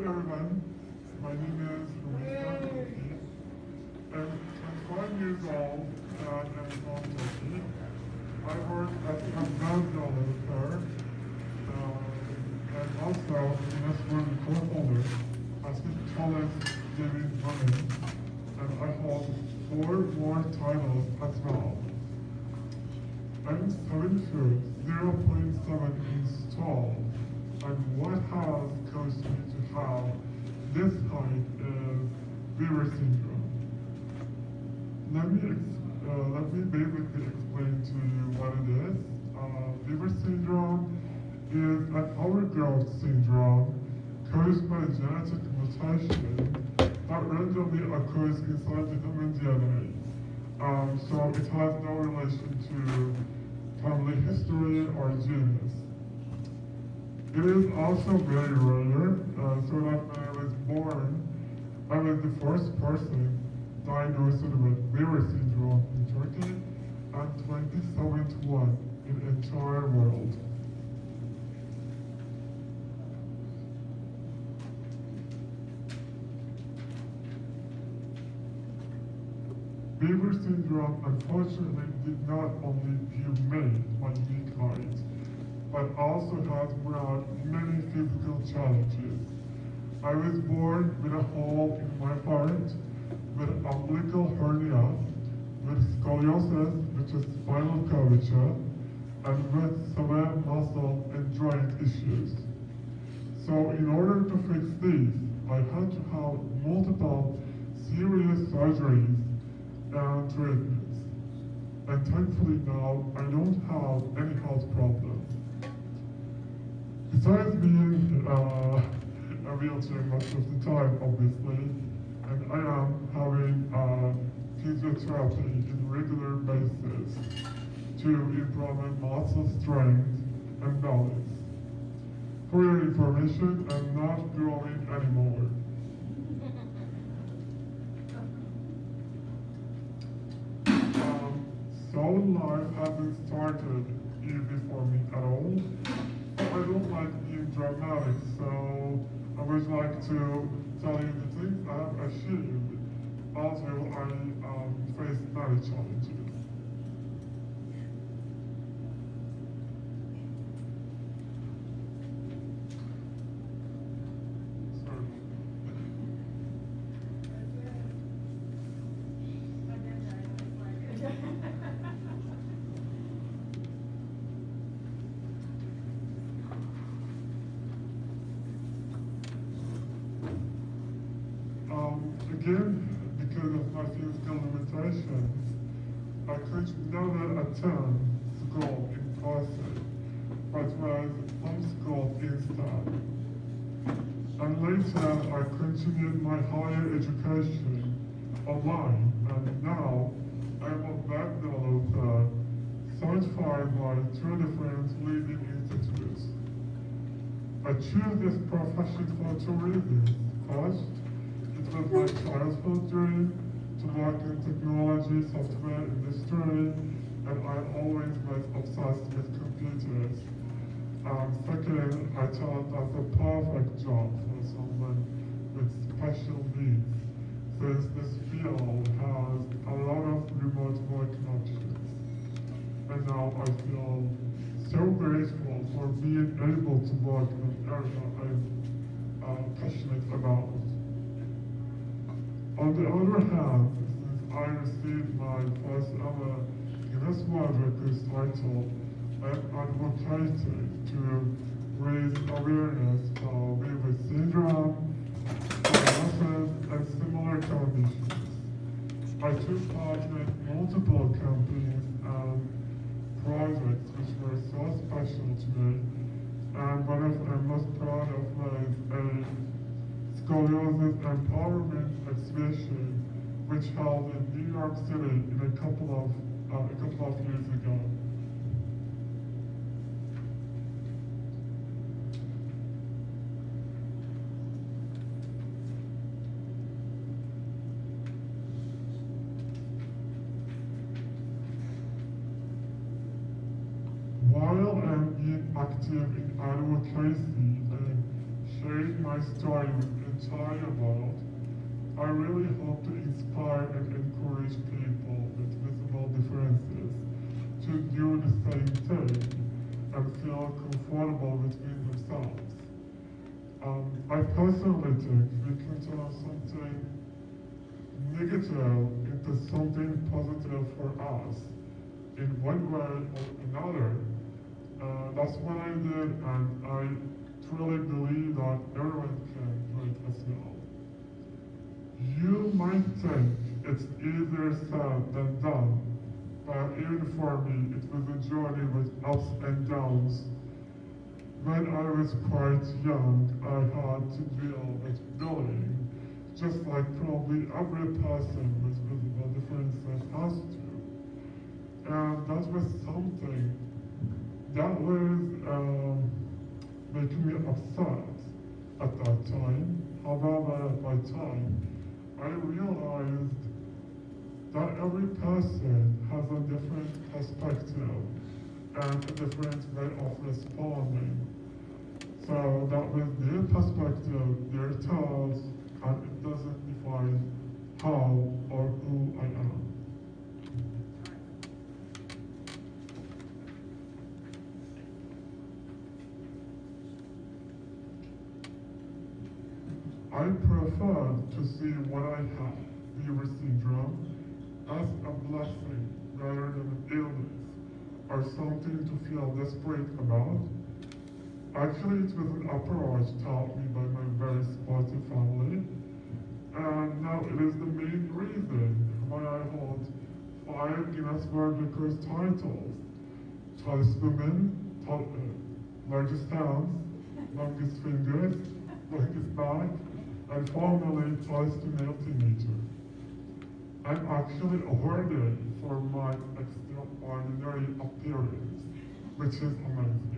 everyone, my name is Advocacy. I'm 25 years old and I'm from Turkey. I work as a developer and also as one co-holder as the tallest living woman, and I hold 4 more titles as well. I'm 7 foot, 0.7 inch tall, and what has caused me to have this height is Weaver syndrome. Let me basically explain to you what it is. Weaver syndrome is an overgrowth syndrome caused by genetic mutation that randomly occurs inside the human DNA. So it has no relation to family history or genes. It is also very rare, so that when I was born, I was the first person diagnosed with Weaver syndrome in Turkey and 27th one in the entire world. Weaver syndrome unfortunately did not only give me my unique height, but also has brought many physical challenges. I was born with a hole in my heart, with umbilical hernia, with scoliosis, which is spinal curvature, and with severe muscle and joint issues. So in order to fix these, I had to have multiple serious surgeries and treatments. And thankfully now, I don't have any health problems. Besides being a wheelchair most of the time, obviously, and I am having physiotherapy in regular basis to improve my muscle strength and balance. For your information, I'm not growing anymore. Solid life hasn't started easy for me at all. I don't like being dramatic, so I would like to tell you the things I have achieved, although I face many challenges. Again, because of my physical limitations, I could never attend school in person, but was homeschooled instead. And later, I continued my higher education online, and now I'm a web developer certified by 2 different leading institutes. I choose this profession for 2 reasons. First, it was my childhood dream to work in technology, software industry, and I always was obsessed with computers. Second, I thought that's a perfect job for someone with special needs, since this field has a lot of remote work options. And now I feel so grateful for being able to work in an area I'm passionate about. On the other hand, since I received my first ever Guinness World Records title, I'm advocating to raise awareness for Weaver syndrome, scoliosis, and similar conditions. I took part in multiple campaigns and projects which were so special to me, and one of I'm most proud of was a scoliosis empowerment exhibition which held in New York City in a couple of years ago. While I'm being active in advocacy and sharing my story with entire world, I really hope to inspire and encourage people with visible differences to do the same thing and feel comfortable within themselves. I personally think we can turn something negative into something positive for us in one way or another. That's what I did, and I truly believe that everyone can do it as well. You might think it's easier said than done, but even for me, it was a journey with ups and downs. When I was quite young, I had to deal with bullying, just like probably every person with visible differences has to. And that was something that was making me upset at that time. However, at my time, I realized that every person has a different perspective and a different way of responding. So that was their perspective, their thoughts, and it doesn't define how or who I am. I prefer to see what I have, Weaver syndrome, as a blessing rather than an illness or something to feel desperate about. Actually, it was an approach taught me by my very supportive family, and now it is the main reason why I hold 5 Guinness World Records titles: tallest woman, largest hands, longest fingers, longest back, and formerly tallest male teenager. I'm actually awarded for my extraordinary appearance, which is amazing.